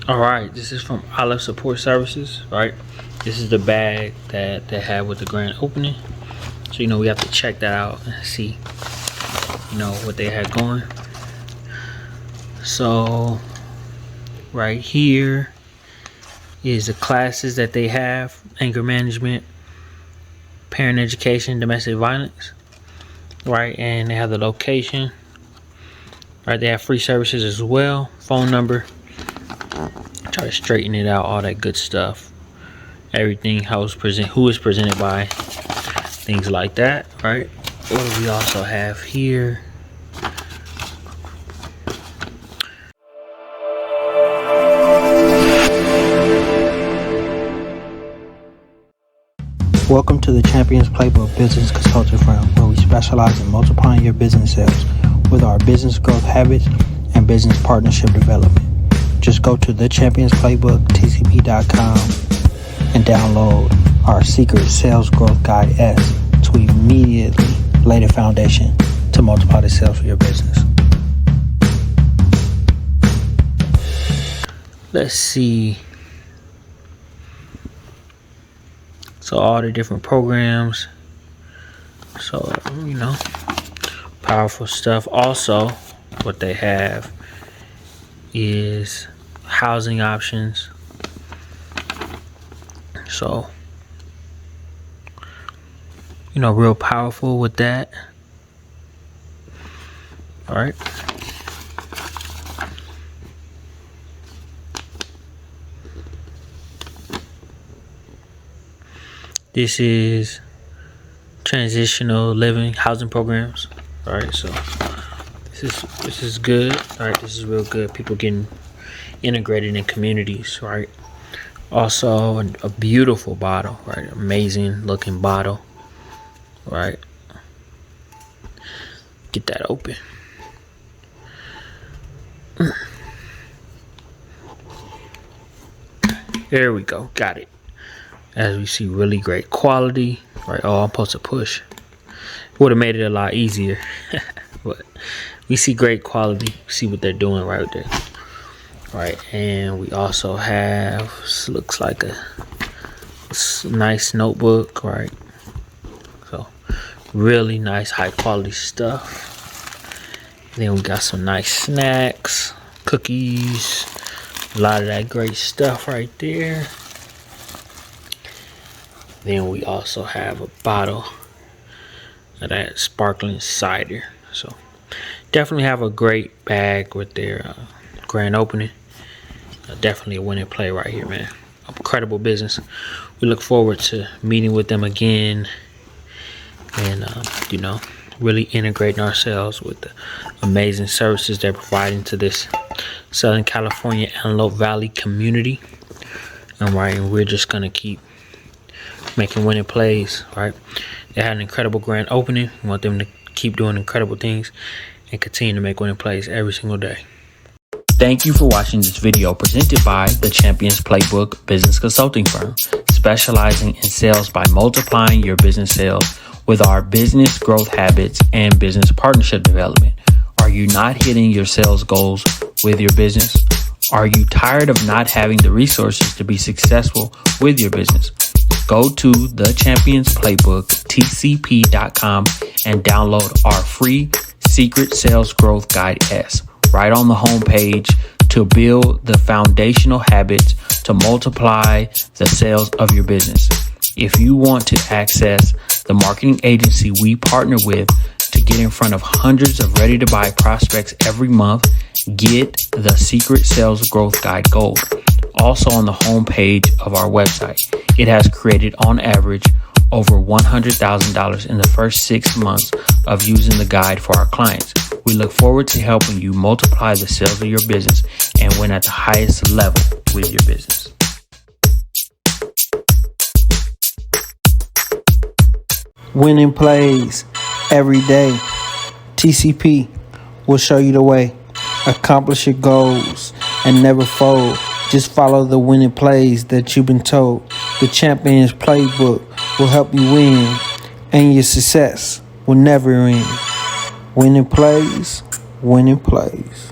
All right, this is from Olive Support Services, right? This is the bag that they had with the grand opening. So, we have to check that out and see, what they had going. So, right here is the classes that they have: anger management, parent education, domestic violence, right? And they have the location, right? They have free services as well, phone number. Try to straighten it out, all that good stuff. Everything, who is presented by, things like that, right? What do we also have here? Welcome to the Champions Playbook Business Consulting Firm, where we specialize in multiplying your business sales with our business growth habits and business partnership development. Just go to thechampionsplaybook.tcp.com and download our secret sales growth guide S to immediately lay the foundation to multiply the sales for your business. Let's see. So all the different programs. So, powerful stuff. Also, what they have is housing options. So, real powerful with that. All right. This is transitional living housing programs. All right, so this is good. All right, this is real good. People getting integrated in communities, right? Also, a beautiful bottle, right? Amazing looking bottle, right? Get that open. There we go. Got it. As we see, really great quality, right? Oh, I'm supposed to push. Would have made it a lot easier. But we see great quality. See what they're doing right there. Right, and we also have, looks like a nice notebook, right? So really nice high quality stuff. Then we got some nice snacks, cookies, a lot of that great stuff right there. Then we also have a bottle of that sparkling cider. So definitely have a great bag with their grand opening. Definitely a winning play right here, man. Incredible business. We look forward to meeting with them again and really integrating ourselves with the amazing services they're providing to this Southern California Antelope Valley community. And we're just gonna keep making winning plays, right? They had an incredible grand opening. We want them to keep doing incredible things and continue to make winning plays every single day. Thank you for watching this video presented by the Champions Playbook Business Consulting Firm, specializing in sales by multiplying your business sales with our business growth habits and business partnership development. Are you not hitting your sales goals with your business? Are you tired of not having the resources to be successful with your business? Go to thechampionsplaybook.tcp.com and download our free secret sales growth guide S right on the home page to build the foundational habits to multiply the sales of your business. If you want to access the marketing agency we partner with to get in front of hundreds of ready to buy prospects every month, get the secret sales growth guide gold. Also on the home page of our website. It has created on average over $100,000 in the first 6 months of using the guide for our clients. We look forward to helping you multiply the sales of your business and win at the highest level with your business. Winning plays every day. TCP will show you the way. Accomplish your goals and never fold. Just follow the winning plays that you've been told. The Champions Playbook will help you win, and your success will never end. Winning plays, winning plays.